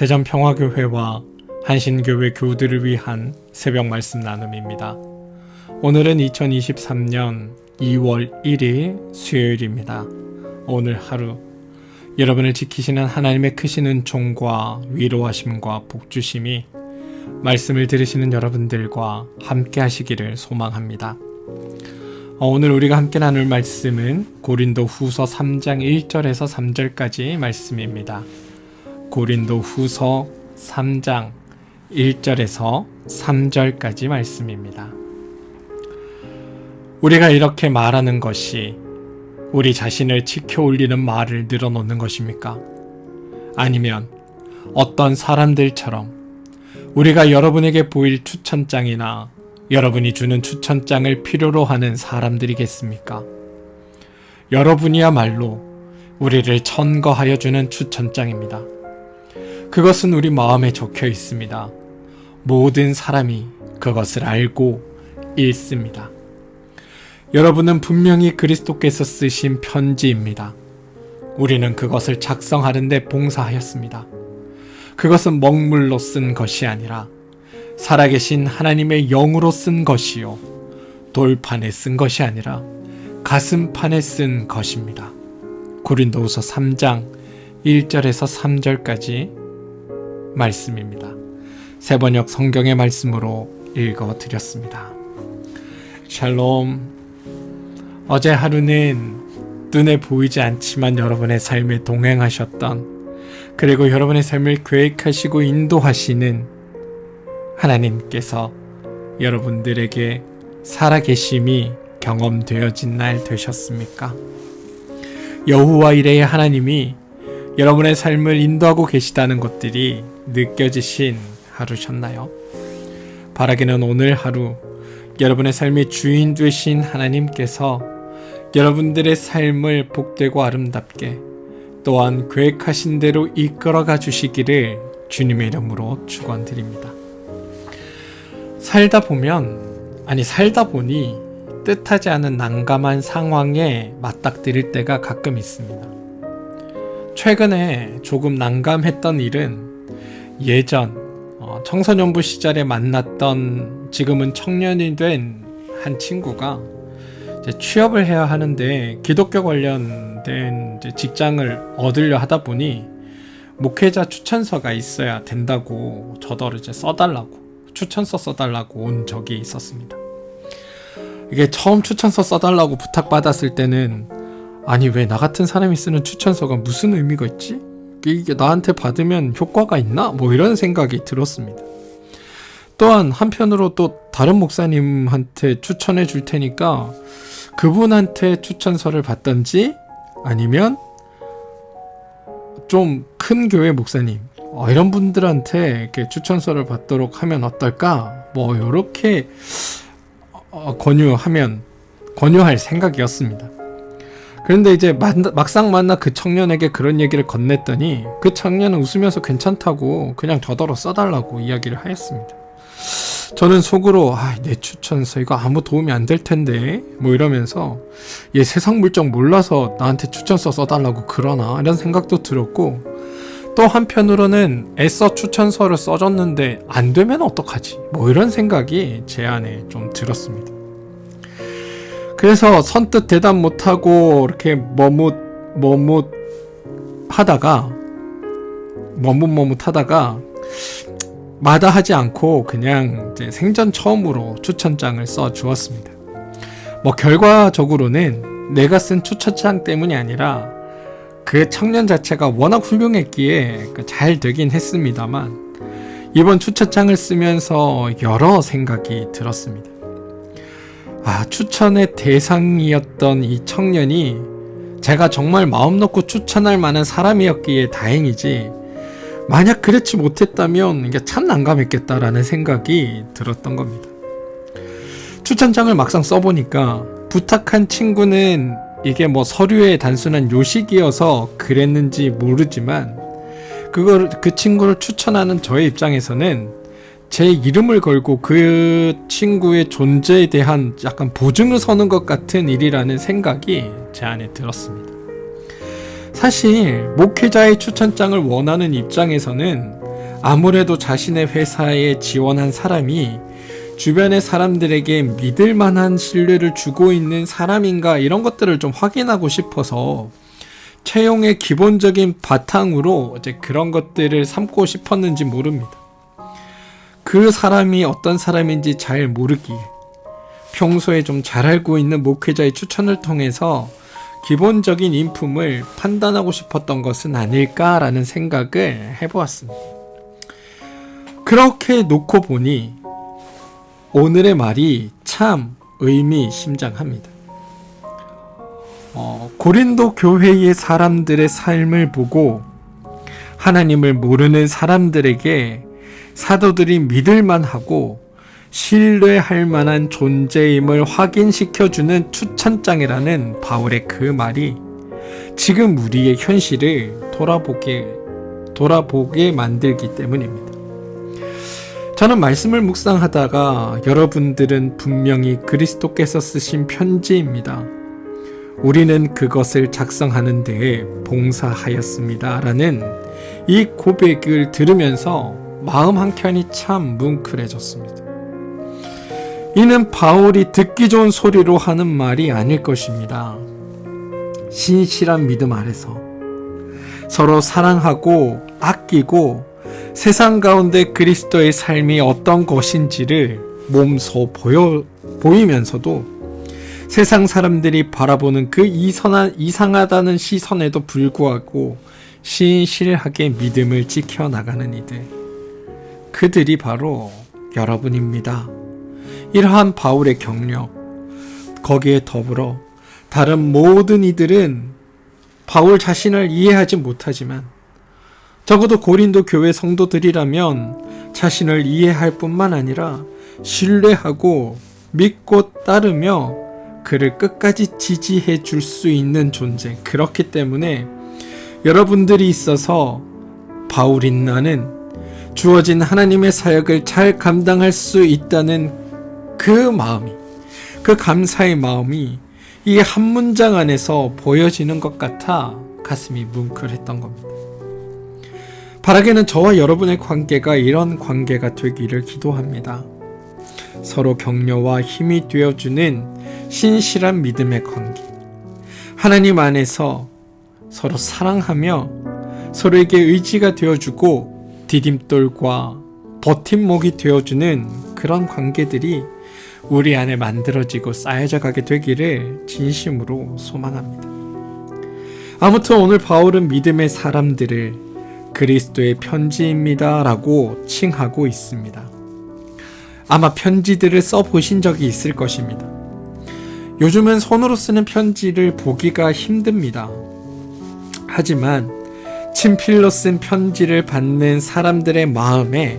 대전평화교회와 한신교회 교우들을 위한 새벽 말씀 나눔입니다. 오늘은 2023년 2월 1일 수요일입니다. 오늘 하루 여러분을 지키시는 하나님의 크신 은총과 위로하심과 복주심이 말씀을 들으시는 여러분들과 함께 하시기를 소망합니다. 오늘 우리가 함께 나눌 말씀은 고린도 후서 3장 1절에서 3절까지 말씀입니다. 고린도 후서 3장 1절에서 3절까지 말씀입니다. 우리가 이렇게 말하는 것이 우리 자신을 지켜 올리는 말을 늘어놓는 것입니까? 아니면 어떤 사람들처럼 우리가 여러분에게 보일 추천장이나 여러분이 주는 추천장을 필요로 하는 사람들이겠습니까? 여러분이야말로 우리를 천거하여 주는 추천장입니다. 그것은 우리 마음에 적혀 있습니다. 모든 사람이 그것을 알고 읽습니다. 여러분은 분명히 그리스도께서 쓰신 편지입니다. 우리는 그것을 작성하는데 봉사하였습니다. 그것은 먹물로 쓴 것이 아니라 살아계신 하나님의 영으로 쓴 것이요, 돌판에 쓴 것이 아니라 가슴판에 쓴 것입니다. 고린도후서 3장 1절에서 3절까지 말씀입니다. 세번역 성경의 말씀으로 읽어드렸습니다. 샬롬. 어제 하루는 눈에 보이지 않지만 여러분의 삶에 동행하셨던, 그리고 여러분의 삶을 계획하시고 인도하시는 하나님께서 여러분들에게 살아계심이 경험되어진 날 되셨습니까? 여호와 이레의 하나님이 여러분의 삶을 인도하고 계시다는 것들이 느껴지신 하루셨나요? 바라기는 오늘 하루 여러분의 삶의 주인 되신 하나님께서 여러분들의 삶을 복되고 아름답게 또한 계획하신 대로 이끌어가 주시기를 주님의 이름으로 축원드립니다. 살다 보니 뜻하지 않은 난감한 상황에 맞닥뜨릴 때가 가끔 있습니다. 최근에 조금 난감했던 일은 예전 청소년부 시절에 만났던, 지금은 청년이 된 한 친구가 이제 취업을 해야 하는데 기독교 관련된 이제 직장을 얻으려 하다 보니 목회자 추천서가 있어야 된다고 저더러 이제 추천서 써달라고 온 적이 있었습니다. 이게 처음 추천서 써달라고 부탁받았을 때는, 아니 왜 나 같은 사람이 쓰는 추천서가 무슨 의미가 있지? 이게 나한테 받으면 효과가 있나? 이런 생각이 들었습니다. 또한 한편으로 또 다른 목사님한테 추천해 줄 테니까 그분한테 추천서를 받던지, 아니면 좀 큰 교회 목사님 이런 분들한테 이렇게 추천서를 받도록 하면 어떨까? 이렇게 권유할 생각이었습니다. 그런데 이제 막상 만나 그 청년에게 그런 얘기를 건넸더니 그 청년은 웃으면서 괜찮다고 그냥 저더러 써달라고 이야기를 하였습니다. 저는 속으로 내 추천서 이거 아무 도움이 안 될 텐데 이러면서 얘 세상 물정 몰라서 나한테 추천서 써달라고 그러나 이런 생각도 들었고, 또 한편으로는 애써 추천서를 써줬는데 안 되면 어떡하지? 이런 생각이 제 안에 좀 들었습니다. 그래서 선뜻 대답 못하고 이렇게 머뭇하다가 마다하지 않고 그냥 이제 생전 처음으로 추천장을 써 주었습니다. 결과적으로는 내가 쓴 추천장 때문이 아니라 그 청년 자체가 워낙 훌륭했기에 잘 되긴 했습니다만, 이번 추천장을 쓰면서 여러 생각이 들었습니다. 추천의 대상이었던 이 청년이 제가 정말 마음 놓고 추천할 만한 사람이었기에 다행이지, 만약 그렇지 못했다면 이게 참 난감했겠다라는 생각이 들었던 겁니다. 추천장을 막상 써보니까 부탁한 친구는 이게 서류의 단순한 요식이어서 그랬는지 모르지만, 그 친구를 추천하는 저의 입장에서는 제 이름을 걸고 그 친구의 존재에 대한 약간 보증을 서는 것 같은 일이라는 생각이 제 안에 들었습니다. 사실 목회자의 추천장을 원하는 입장에서는 아무래도 자신의 회사에 지원한 사람이 주변의 사람들에게 믿을 만한 신뢰를 주고 있는 사람인가 이런 것들을 좀 확인하고 싶어서 채용의 기본적인 바탕으로 이제 그런 것들을 삼고 싶었는지 모릅니다. 그 사람이 어떤 사람인지 잘 모르기에 평소에 좀 잘 알고 있는 목회자의 추천을 통해서 기본적인 인품을 판단하고 싶었던 것은 아닐까라는 생각을 해보았습니다. 그렇게 놓고 보니 오늘의 말이 참 의미심장합니다. 고린도 교회의 사람들의 삶을 보고 하나님을 모르는 사람들에게 사도들이 믿을만하고 신뢰할 만한 존재임을 확인시켜주는 추천장이라는 바울의 그 말이 지금 우리의 현실을 돌아보게 만들기 때문입니다. 저는 말씀을 묵상하다가 여러분들은 분명히 그리스도께서 쓰신 편지입니다. 우리는 그것을 작성하는 데에 봉사하였습니다. 라는 이 고백을 들으면서 마음 한켠이 참 뭉클해졌습니다. 이는 바울이 듣기 좋은 소리로 하는 말이 아닐 것입니다. 신실한 믿음 아래서 서로 사랑하고 아끼고 세상 가운데 그리스도의 삶이 어떤 것인지를 몸소 보이면서도 세상 사람들이 바라보는 그 이상하다는 시선에도 불구하고 신실하게 믿음을 지켜나가는 이들, 그들이 바로 여러분입니다. 이러한 바울의 경력, 거기에 더불어 다른 모든 이들은 바울 자신을 이해하지 못하지만 적어도 고린도 교회 성도들이라면 자신을 이해할 뿐만 아니라 신뢰하고 믿고 따르며 그를 끝까지 지지해 줄 수 있는 존재, 그렇기 때문에 여러분들이 있어서 바울인 나는 주어진 하나님의 사역을 잘 감당할 수 있다는 그 마음이, 그 감사의 마음이 이 한 문장 안에서 보여지는 것 같아 가슴이 뭉클했던 겁니다. 바라기는 저와 여러분의 관계가 이런 관계가 되기를 기도합니다. 서로 격려와 힘이 되어주는 신실한 믿음의 관계, 하나님 안에서 서로 사랑하며 서로에게 의지가 되어주고 디딤돌과 버팀목이 되어주는 그런 관계들이 우리 안에 만들어지고 쌓여져 가게 되기를 진심으로 소망합니다. 아무튼 오늘 바울은 믿음의 사람들을 그리스도의 편지입니다 라고 칭하고 있습니다. 아마 편지들을 써보신 적이 있을 것입니다. 요즘은 손으로 쓰는 편지를 보기가 힘듭니다. 하지만 친필로 쓴 편지를 받는 사람들의 마음에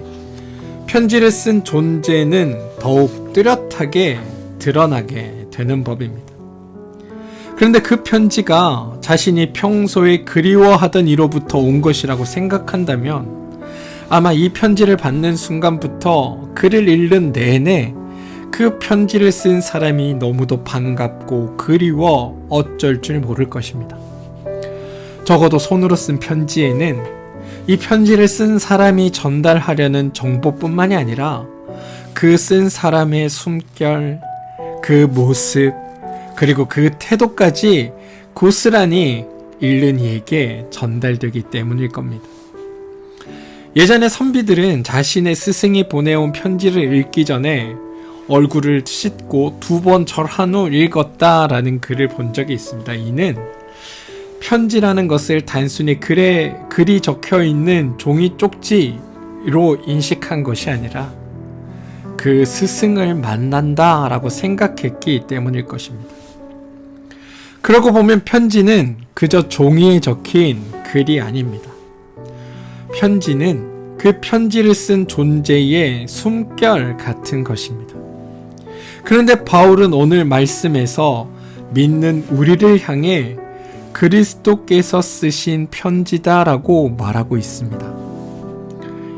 편지를 쓴 존재는 더욱 뚜렷하게 드러나게 되는 법입니다. 그런데 그 편지가 자신이 평소에 그리워하던 이로부터 온 것이라고 생각한다면 아마 이 편지를 받는 순간부터 글을 읽는 내내 그 편지를 쓴 사람이 너무도 반갑고 그리워 어쩔 줄 모를 것입니다. 적어도 손으로 쓴 편지에는 이 편지를 쓴 사람이 전달하려는 정보뿐만이 아니라 그 쓴 사람의 숨결, 그 모습, 그리고 그 태도까지 고스란히 읽는 이에게 전달되기 때문일 겁니다. 예전에 선비들은 자신의 스승이 보내온 편지를 읽기 전에 얼굴을 씻고 2번 절한 후 읽었다라는 글을 본 적이 있습니다. 이는 편지라는 것을 단순히 글이 적혀있는 종이 쪽지로 인식한 것이 아니라 그 스승을 만난다라고 생각했기 때문일 것입니다. 그러고 보면 편지는 그저 종이에 적힌 글이 아닙니다. 편지는 그 편지를 쓴 존재의 숨결 같은 것입니다. 그런데 바울은 오늘 말씀에서 믿는 우리를 향해 그리스도께서 쓰신 편지다라고 말하고 있습니다.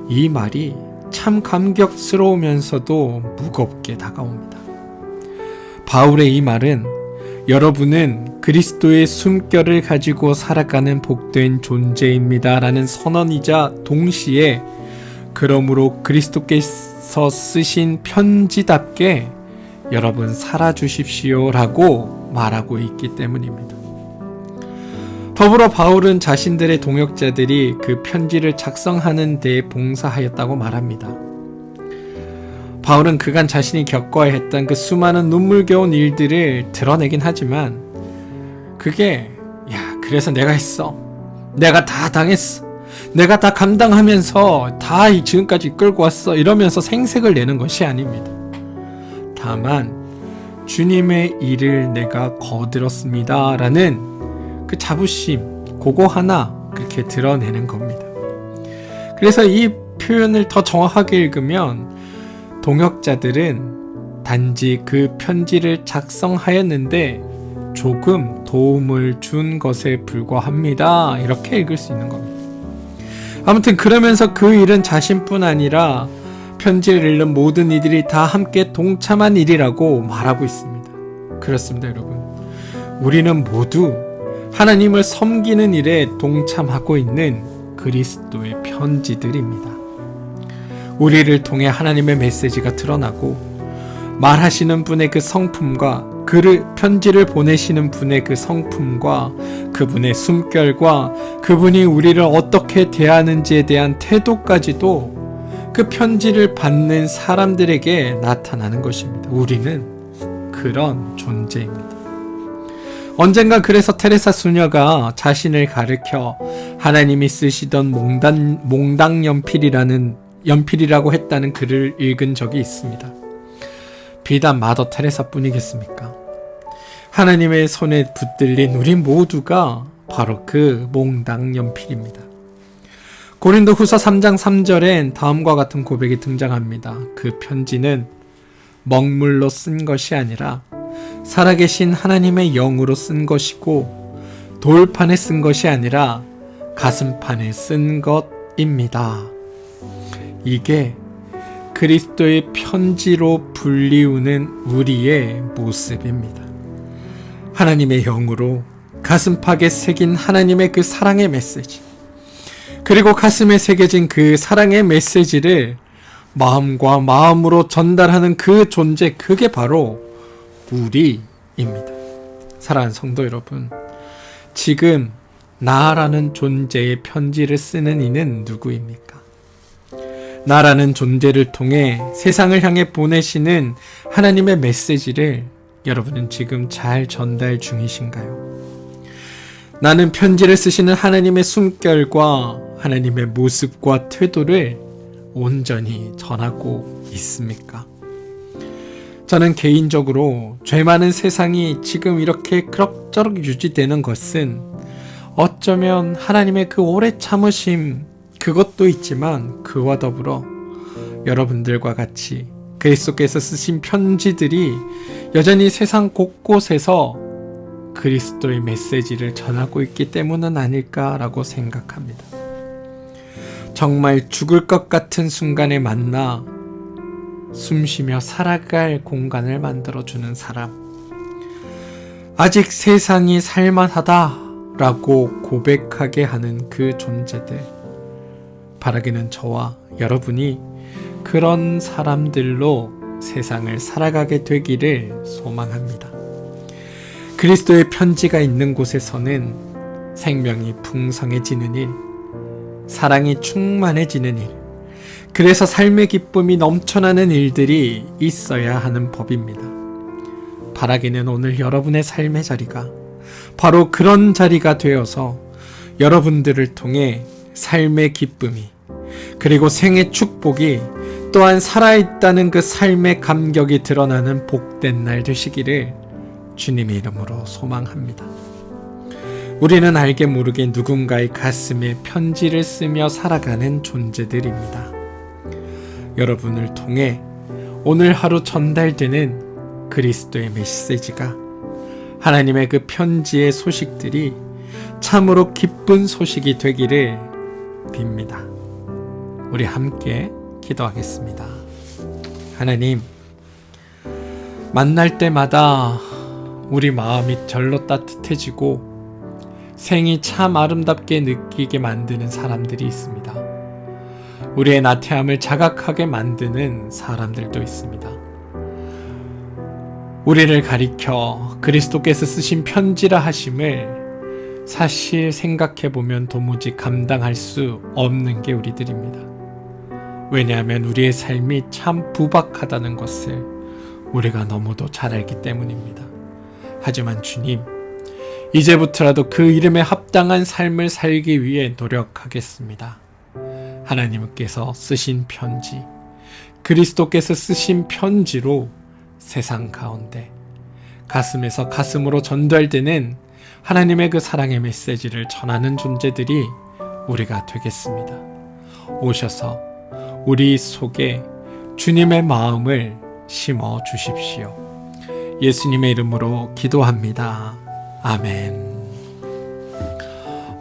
이 말이 참 감격스러우면서도 무겁게 다가옵니다. 바울의 이 말은 여러분은 그리스도의 숨결을 가지고 살아가는 복된 존재입니다 라는 선언이자 동시에 그러므로 그리스도께서 쓰신 편지답게 여러분 살아주십시오 라고 말하고 있기 때문입니다. 더불어 바울은 자신들의 동역자들이 그 편지를 작성하는 데 봉사하였다고 말합니다. 바울은 그간 자신이 겪어야 했던 그 수많은 눈물겨운 일들을 드러내긴 하지만 그게 그래서 내가 했어. 내가 다 당했어. 내가 다 감당하면서 다 지금까지 끌고 왔어. 이러면서 생색을 내는 것이 아닙니다. 다만 주님의 일을 내가 거들었습니다 라는 그 자부심, 그거 하나 그렇게 드러내는 겁니다. 그래서 이 표현을 더 정확하게 읽으면 동역자들은 단지 그 편지를 작성하였는데 조금 도움을 준 것에 불과합니다. 이렇게 읽을 수 있는 겁니다. 아무튼 그러면서 그 일은 자신뿐 아니라 편지를 읽는 모든 이들이 다 함께 동참한 일이라고 말하고 있습니다. 그렇습니다, 여러분. 우리는 모두 하나님을 섬기는 일에 동참하고 있는 그리스도의 편지들입니다. 우리를 통해 하나님의 메시지가 드러나고 말하시는 분의 그 성품과 편지를 보내시는 분의 그 성품과 그분의 숨결과 그분이 우리를 어떻게 대하는지에 대한 태도까지도 그 편지를 받는 사람들에게 나타나는 것입니다. 우리는 그런 존재입니다. 언젠가 그래서 테레사 수녀가 자신을 가르켜 하나님이 쓰시던 몽당 연필이라고 했다는 글을 읽은 적이 있습니다. 비단 마더 테레사 뿐이겠습니까? 하나님의 손에 붙들린 우리 모두가 바로 그 몽당 연필입니다. 고린도 후서 3장 3절엔 다음과 같은 고백이 등장합니다. 그 편지는 먹물로 쓴 것이 아니라 살아계신 하나님의 영으로 쓴 것이고 돌판에 쓴 것이 아니라 가슴판에 쓴 것입니다. 이게 그리스도의 편지로 불리우는 우리의 모습입니다. 하나님의 영으로 가슴팍에 새긴 하나님의 그 사랑의 메시지, 그리고 가슴에 새겨진 그 사랑의 메시지를 마음과 마음으로 전달하는 그 존재, 그게 바로 우리입니다. 사랑하는 성도 여러분, 지금 나라는 존재의 편지를 쓰는 이는 누구입니까? 나라는 존재를 통해 세상을 향해 보내시는 하나님의 메시지를 여러분은 지금 잘 전달 중이신가요? 나는 편지를 쓰시는 하나님의 숨결과 하나님의 모습과 태도를 온전히 전하고 있습니까? 저는 개인적으로 죄 많은 세상이 지금 이렇게 그럭저럭 유지되는 것은 어쩌면 하나님의 그 오래 참으심, 그것도 있지만 그와 더불어 여러분들과 같이 그리스도께서 쓰신 편지들이 여전히 세상 곳곳에서 그리스도의 메시지를 전하고 있기 때문은 아닐까라고 생각합니다. 정말 죽을 것 같은 순간에 만나 숨쉬며 살아갈 공간을 만들어주는 사람, 아직 세상이 살만하다라고 고백하게 하는 그 존재들, 바라기는 저와 여러분이 그런 사람들로 세상을 살아가게 되기를 소망합니다. 그리스도의 편지가 있는 곳에서는 생명이 풍성해지는 일, 사랑이 충만해지는 일, 그래서 삶의 기쁨이 넘쳐나는 일들이 있어야 하는 법입니다. 바라기는 오늘 여러분의 삶의 자리가 바로 그런 자리가 되어서 여러분들을 통해 삶의 기쁨이, 그리고 생의 축복이, 또한 살아있다는 그 삶의 감격이 드러나는 복된 날 되시기를 주님의 이름으로 소망합니다. 우리는 알게 모르게 누군가의 가슴에 편지를 쓰며 살아가는 존재들입니다. 여러분을 통해 오늘 하루 전달되는 그리스도의 메시지가, 하나님의 그 편지의 소식들이 참으로 기쁜 소식이 되기를 빕니다. 우리 함께 기도하겠습니다. 하나님, 만날 때마다 우리 마음이 절로 따뜻해지고 생이 참 아름답게 느끼게 만드는 사람들이 있습니다. 우리의 나태함을 자각하게 만드는 사람들도 있습니다. 우리를 가리켜 그리스도께서 쓰신 편지라 하심을 사실 생각해보면 도무지 감당할 수 없는 게 우리들입니다. 왜냐하면 우리의 삶이 참 부박하다는 것을 우리가 너무도 잘 알기 때문입니다. 하지만 주님, 이제부터라도 그 이름에 합당한 삶을 살기 위해 노력하겠습니다. 하나님께서 쓰신 편지, 그리스도께서 쓰신 편지로 세상 가운데 가슴에서 가슴으로 전달되는 하나님의 그 사랑의 메시지를 전하는 존재들이 우리가 되겠습니다. 오셔서 우리 속에 주님의 마음을 심어 주십시오. 예수님의 이름으로 기도합니다. 아멘.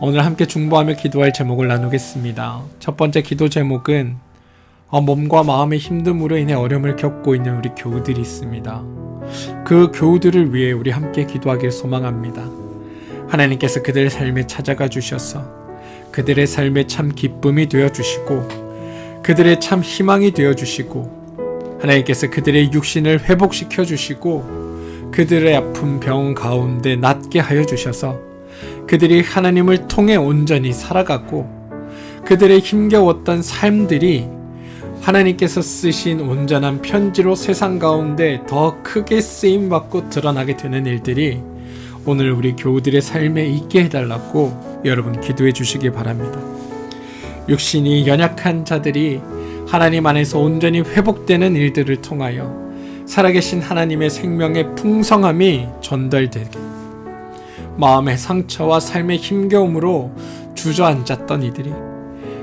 오늘 함께 중보하며 기도할 제목을 나누겠습니다. 첫 번째 기도 제목은 몸과 마음의 힘듦으로 인해 어려움을 겪고 있는 우리 교우들이 있습니다. 그 교우들을 위해 우리 함께 기도하길 소망합니다. 하나님께서 그들의 삶에 찾아가 주셔서 그들의 삶에 참 기쁨이 되어주시고 그들의 참 희망이 되어주시고 하나님께서 그들의 육신을 회복시켜 주시고 그들의 아픈 병 가운데 낫게 하여 주셔서 그들이 하나님을 통해 온전히 살아가고 그들의 힘겨웠던 삶들이 하나님께서 쓰신 온전한 편지로 세상 가운데 더 크게 쓰임받고 드러나게 되는 일들이 오늘 우리 교우들의 삶에 있게 해달라고 여러분 기도해 주시기 바랍니다. 육신이 연약한 자들이 하나님 안에서 온전히 회복되는 일들을 통하여 살아계신 하나님의 생명의 풍성함이 전달되게, 마음의 상처와 삶의 힘겨움으로 주저앉았던 이들이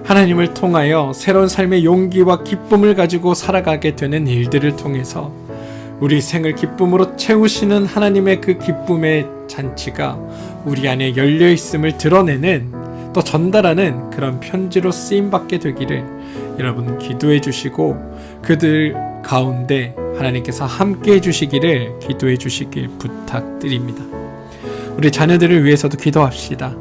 하나님을 통하여 새로운 삶의 용기와 기쁨을 가지고 살아가게 되는 일들을 통해서 우리 생을 기쁨으로 채우시는 하나님의 그 기쁨의 잔치가 우리 안에 열려있음을 드러내는, 또 전달하는 그런 편지로 쓰임받게 되기를 여러분 기도해 주시고 그들 가운데 하나님께서 함께 해주시기를 기도해 주시길 부탁드립니다. 우리 자녀들을 위해서도 기도합시다.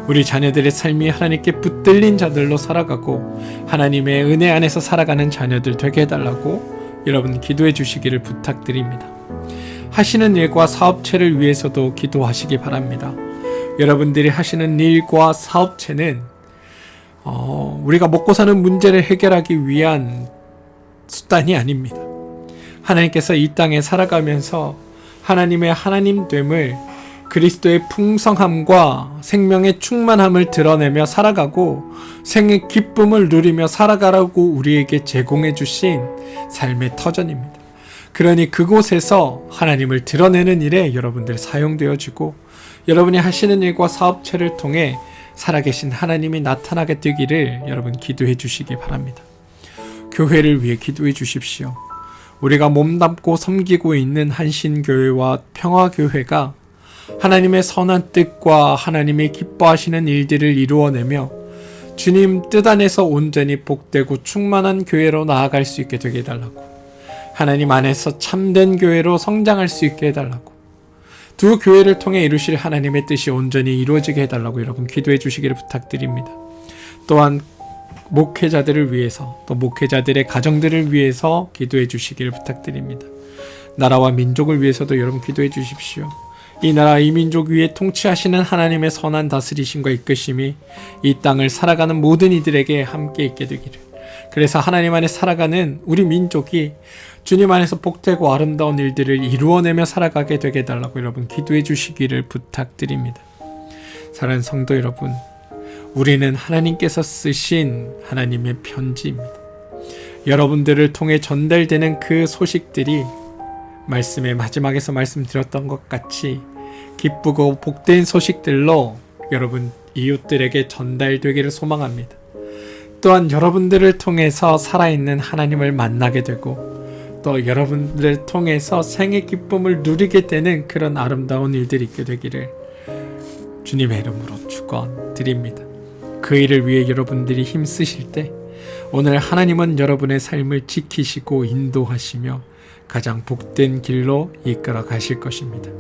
우리 자녀들의 삶이 하나님께 붙들린 자들로 살아가고 하나님의 은혜 안에서 살아가는 자녀들 되게 해달라고 여러분 기도해 주시기를 부탁드립니다. 하시는 일과 사업체를 위해서도 기도하시기 바랍니다. 여러분들이 하시는 일과 사업체는 우리가 먹고 사는 문제를 해결하기 위한 수단이 아닙니다. 하나님께서 이 땅에 살아가면서 하나님의 하나님됨을, 그리스도의 풍성함과 생명의 충만함을 드러내며 살아가고 생의 기쁨을 누리며 살아가라고 우리에게 제공해 주신 삶의 터전입니다. 그러니 그곳에서 하나님을 드러내는 일에 여러분들 사용되어지고 여러분이 하시는 일과 사업체를 통해 살아계신 하나님이 나타나게 되기를 여러분 기도해 주시기 바랍니다. 교회를 위해 기도해 주십시오. 우리가 몸담고 섬기고 있는 한신교회와 평화교회가 하나님의 선한 뜻과 하나님이 기뻐하시는 일들을 이루어내며 주님 뜻 안에서 온전히 복되고 충만한 교회로 나아갈 수 있게 되게 해달라고, 하나님 안에서 참된 교회로 성장할 수 있게 해달라고, 두 교회를 통해 이루실 하나님의 뜻이 온전히 이루어지게 해달라고 여러분 기도해 주시기를 부탁드립니다. 또한 목회자들을 위해서, 또 목회자들의 가정들을 위해서 기도해 주시기를 부탁드립니다. 나라와 민족을 위해서도 여러분 기도해 주십시오. 이 나라 이 민족 위에 통치하시는 하나님의 선한 다스리심과 이끄심이 이 땅을 살아가는 모든 이들에게 함께 있게 되기를, 그래서 하나님 안에 살아가는 우리 민족이 주님 안에서 복되고 아름다운 일들을 이루어내며 살아가게 되게 해달라고 여러분 기도해 주시기를 부탁드립니다. 사랑하는 성도 여러분, 우리는 하나님께서 쓰신 하나님의 편지입니다. 여러분들을 통해 전달되는 그 소식들이 말씀의 마지막에서 말씀드렸던 것 같이 기쁘고 복된 소식들로 여러분 이웃들에게 전달되기를 소망합니다. 또한 여러분들을 통해서 살아있는 하나님을 만나게 되고 또 여러분들을 통해서 생의 기쁨을 누리게 되는 그런 아름다운 일들이 있게 되기를 주님의 이름으로 축원드립니다. 그 일을 위해 여러분들이 힘쓰실 때 오늘 하나님은 여러분의 삶을 지키시고 인도하시며 가장 복된 길로 이끌어 가실 것입니다.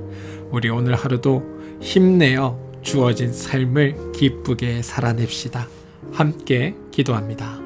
우리 오늘 하루도 힘내어 주어진 삶을 기쁘게 살아냅시다. 함께 기도합니다.